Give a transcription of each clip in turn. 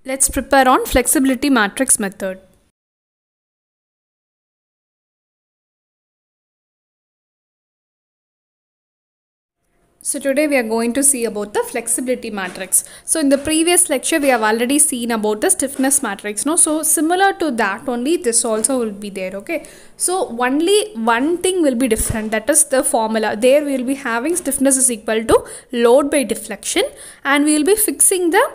Let's prepare on flexibility matrix method. So today we are going to see about the flexibility matrix. So in the previous lecture we have already seen about the stiffness matrix, no? So similar to that only this also will be there, okay? So only one thing will be different, that is the formula. There we will be having stiffness is equal to load by deflection, and we will be fixing the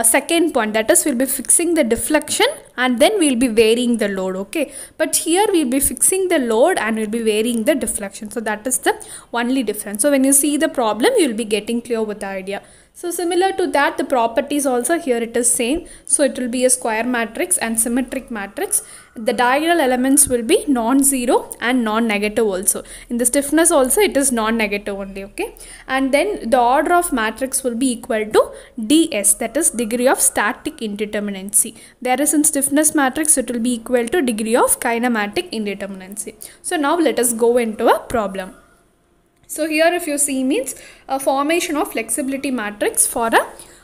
second point, that is we'll be fixing the deflection and then we'll be varying the load, okay? But here we'll be fixing the load and we'll be varying the deflection. So that is the only difference. So when you see the problem, you'll be getting clear with the idea. So similar to that, the properties also here it is same. So it will be a square matrix and symmetric matrix. The diagonal elements will be non-zero and non-negative also. In the stiffness also it is non-negative only, okay? And then the order of matrix will be equal to ds, that is degree of static indeterminacy. Whereas in stiffness matrix it will be equal to degree of kinematic indeterminacy. So now let us go into a problem. So here if you see means a formation of flexibility matrix for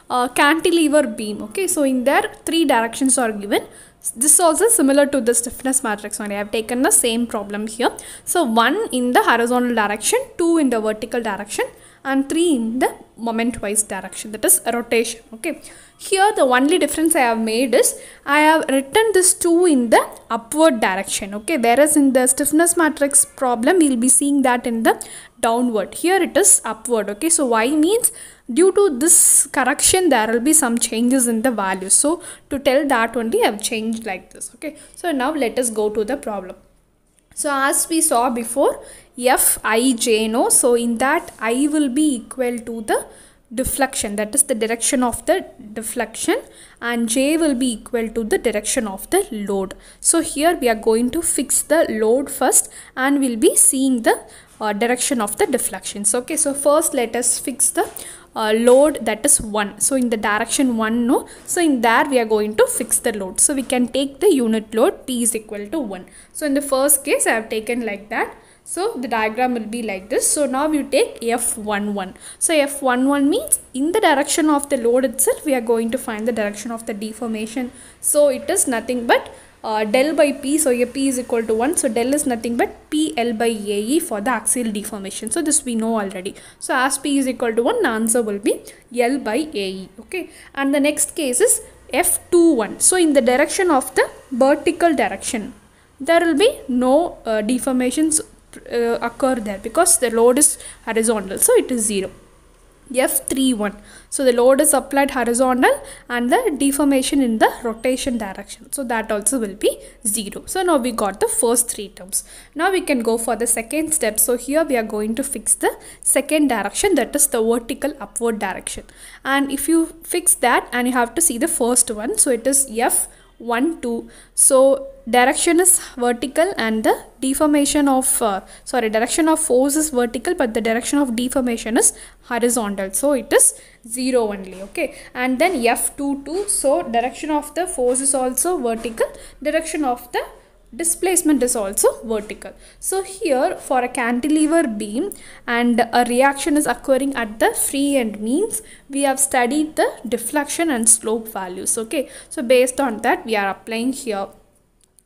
a cantilever beam, okay? So in there three directions are given. This is also similar to the stiffness matrix only. I have taken the same problem here. So 1 in the horizontal direction, 2 in the vertical direction, and 3 in the moment wise direction, that is rotation, okay? Here the only difference I have made is I have written this 2 in the upward direction, okay? Whereas in the stiffness matrix problem we will be seeing that in the downward. Here it is upward, okay? So y means due to this correction there will be some changes in the values. So to tell that only I have changed like this, okay? So now let us go to the problem. So as we saw before, Fij, no, so in that I will be equal to the deflection, that is the direction of the deflection, and J will be equal to the direction of the load. So here we are going to fix the load first and we'll be seeing the direction of the deflections, okay? So first let us fix the load, that is 1. So in the direction 1, no, so in there we are going to fix the load. So we can take the unit load P is equal to 1. So in the first case I have taken like that. So the diagram will be like this. So now you take F11. So F11 means in the direction of the load itself we are going to find the direction of the deformation. So it is nothing but del by P. So here P is equal to 1. So del is nothing but PL by AE for the axial deformation. So this we know already. So as P is equal to 1, the answer will be L by AE, okay? And the next case is F21. So in the direction of the vertical direction, there will be no deformations occur there because the load is horizontal, so it is 0. F31, so the load is applied horizontal and the deformation in the rotation direction, so that also will be 0. So now we got the first three terms. Now we can go for the second step. So here we are going to fix the second direction, that is the vertical upward direction. And if you fix that and you have to see the first one, so it is F1, 2. So direction is vertical and the deformation of direction of force is vertical, but the direction of deformation is horizontal, so it is 0 only, okay? And then F22, so direction of the force is also vertical, direction of the displacement is also vertical. So here for a cantilever beam and a reaction is occurring at the free end means we have studied the deflection and slope values, okay? So based on that we are applying here.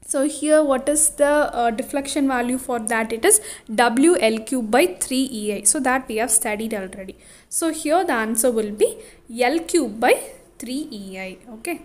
So here what is the deflection value for that? It is WL cube by 3EI. So that we have studied already. So here the answer will be L cube by 3EI, okay?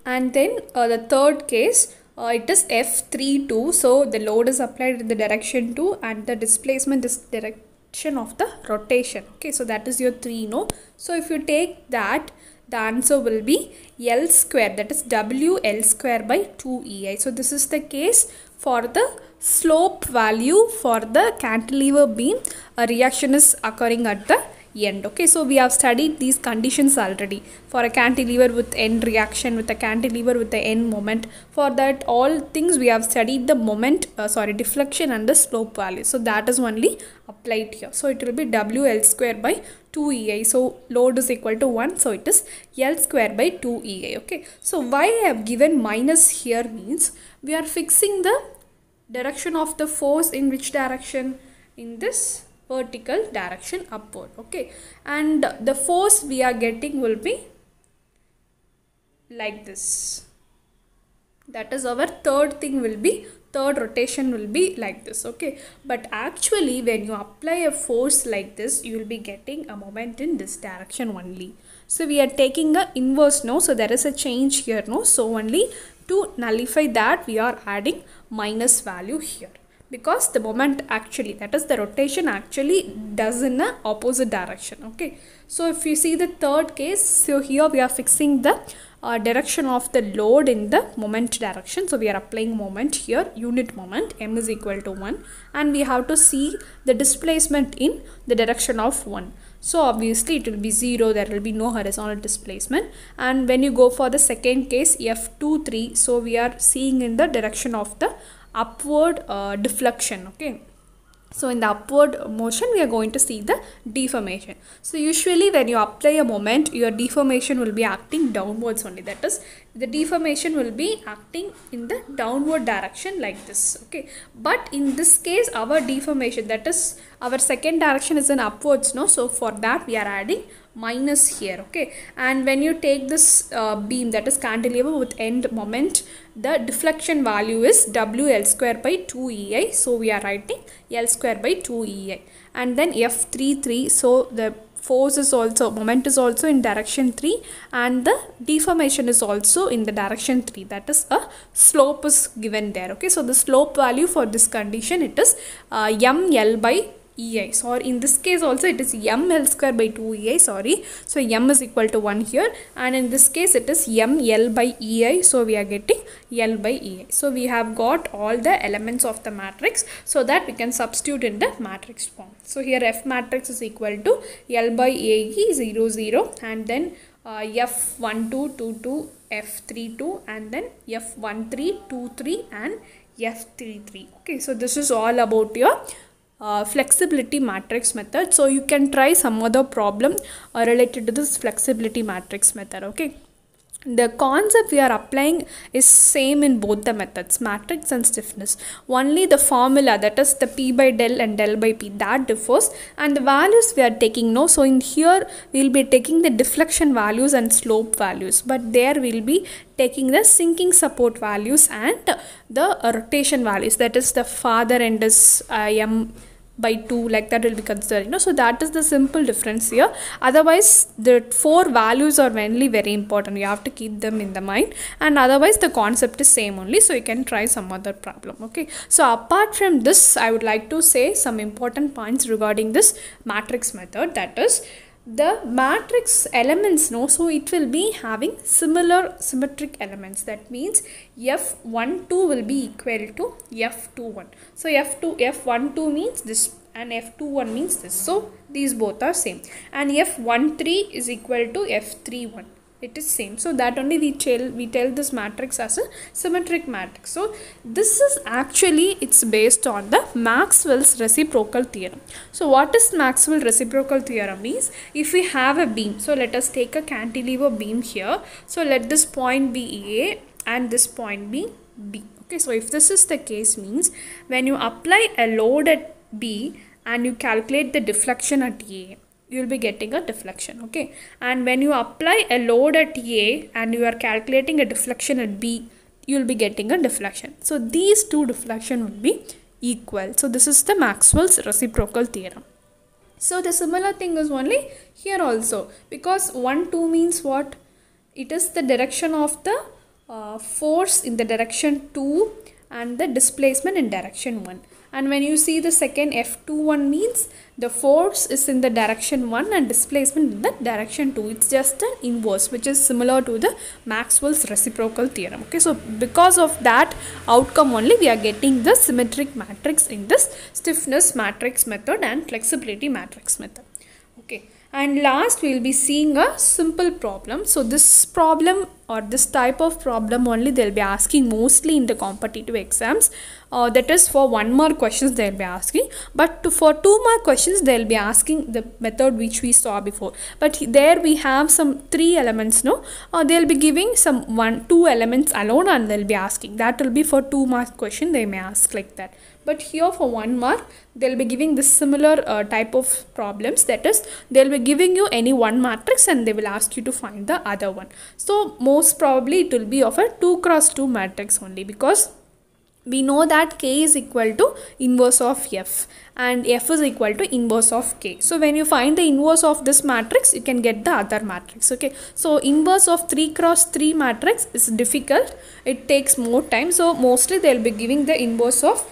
And then the third case, it is F32. So the load is applied in the direction 2 and the displacement is direction of the rotation, okay? So that is your 3, no? So if you take that, the answer will be L square, that is WL square by 2EI. So this is the case for the slope value for the cantilever beam. A reaction is occurring at the end, okay? So we have studied these conditions already for a cantilever with end reaction, with a cantilever with the end moment. For that all things we have studied the moment deflection and the slope value. So that is only applied here. So it will be WL square by 2EI. So load is equal to 1, so it is L square by 2EI, okay? So why I have given minus here means we are fixing the direction of the force in which direction? In this vertical direction upward, okay? And the force we are getting will be like this. That is our third rotation will be like this. Okay, but actually when you apply a force like this, you will be getting a moment in this direction only. So we are taking a inverse, no, so there is a change here, no, so only to nullify that we are adding minus value here, because the moment actually, that is the rotation actually does in a opposite direction. Okay, so if you see the third case, so here we are fixing the direction of the load in the moment direction. So we are applying moment here, unit moment, m is equal to 1, and we have to see the displacement in the direction of 1. So obviously it will be 0, there will be no horizontal displacement. And when you go for the second case, F23, so we are seeing in the direction of the upward deflection. Okay, so in the upward motion we are going to see the deformation. So usually when you apply a moment, your deformation will be acting downwards only, that is the deformation will be acting in the downward direction like this. Okay, but in this case our deformation, that is our second direction, is in upwards, no, so for that we are adding minus here. Okay, and when you take this beam, that is cantilever with end moment, the deflection value is W L square by 2 EI, so we are writing L square by 2 EI. And then F33, so the force is also, moment is also in direction 3, and the deformation is also in the direction 3, that is a slope is given there. Okay, so the slope value for this condition, it is ML by EI. So in this case also it is ML square by 2 EI, sorry, so M is equal to 1 here, and in this case it is ML by EI, so we are getting L by EI. So we have got all the elements of the matrix, so that we can substitute in the matrix form. So here F matrix is equal to L by AE 0 0, and then F12 2 2, F32, and then F13 2 3, and F33. Okay, so this is all about your flexibility matrix method. So you can try some other problem related to this flexibility matrix method. Okay, the concept we are applying is same in both the methods, matrix and stiffness. Only the formula, that is the P by del and del by P, that differs, and the values we are taking, no, so in here we will be taking the deflection values and slope values, but there we will be taking the sinking support values and the rotation values, that is the farther end is m by 2, like that will be considered, you know. So that is the simple difference here. Otherwise the four values are mainly very important, you have to keep them in the mind, and otherwise the concept is same only, so you can try some other problem. Okay, so apart from this, I would like to say some important points regarding this matrix method, that is the matrix elements, no, so it will be having similar symmetric elements, that means F12 will be equal to F21. So F12 means this and F21 means this, so these both are same, and F13 is equal to F31, it is same. So that only we tell this matrix as a symmetric matrix. So this is actually, it's based on the Maxwell's reciprocal theorem. So what is Maxwell reciprocal theorem means? If we have a beam, so let us take a cantilever beam here, so let this point be A and this point be B. Okay, so if this is the case, means when you apply a load at B and you calculate the deflection at A, you will be getting a deflection. Okay, and when you apply a load at A and you are calculating a deflection at B, you will be getting a deflection. So these two deflection will be equal. So this is the Maxwell's reciprocal theorem. So the similar thing is only here also, because 1 2 means what? It is the direction of the force in the direction 2 and the displacement in direction 1. And when you see the second F21 means the force is in the direction 1 and displacement in the direction 2. It's just an inverse, which is similar to the Maxwell's reciprocal theorem. Okay, so because of that outcome only, we are getting the symmetric matrix in this stiffness matrix method and flexibility matrix method. Okay, and last we will be seeing a simple problem. So this problem or this type of problem only they will be asking mostly in the competitive exams. That is for 1 mark questions they will be asking, but for 2 mark questions they will be asking the method which we saw before. But there we have some 3 elements, no, they will be giving some 2 elements alone and they will be asking. That will be for 2 mark question, they may ask like that. But here for 1 mark, they'll be giving this similar type of problems. That is, they'll be giving you any one matrix and they will ask you to find the other one. So most probably it will be of a 2 cross 2 matrix only, because we know that K is equal to inverse of F and F is equal to inverse of K. So when you find the inverse of this matrix, you can get the other matrix. Okay, so inverse of 3 cross 3 matrix is difficult. It takes more time. So mostly they will be giving the inverse of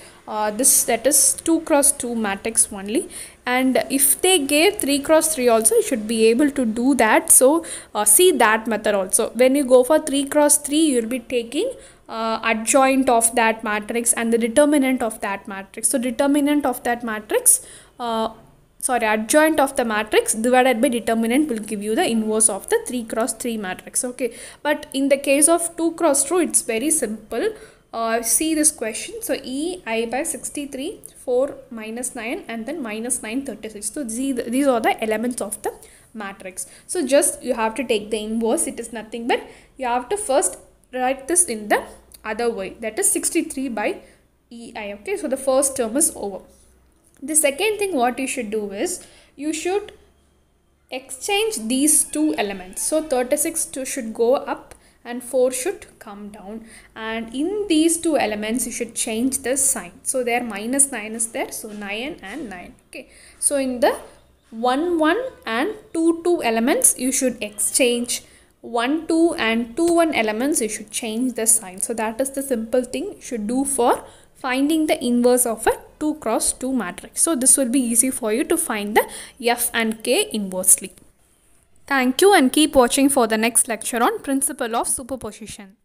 this, that is 2 cross 2 matrix only. And if they gave 3 cross 3 also, you should be able to do that. So see that method also. When you go for 3 cross 3, you will be taking adjoint of that matrix and the determinant of that matrix. So determinant of that matrix, adjoint of the matrix divided by determinant will give you the inverse of the 3 cross 3 matrix. Okay, but in the case of 2 cross 2, it's very simple. See this question. So E I by 63, 4 minus 9 and then minus 9, 36. So these are the elements of the matrix. So just you have to take the inverse. It is nothing but you have to first write this in the other way, that is 63 by EI. Okay, so the first term is over. The second thing what you should do is you should exchange these two elements. So 36 should go up and 4 should come down, and in these two elements you should change the sign. So there minus 9 is there, so 9 and 9. Okay, so in the 1 1 and 2 2 elements you should exchange 1 2 and 2 1 elements. You should change the sign. So that is the simple thing you should do for finding the inverse of a 2 cross 2 matrix. So this will be easy for you to find the F and K inversely. Thank you, and keep watching for the next lecture on principle of superposition.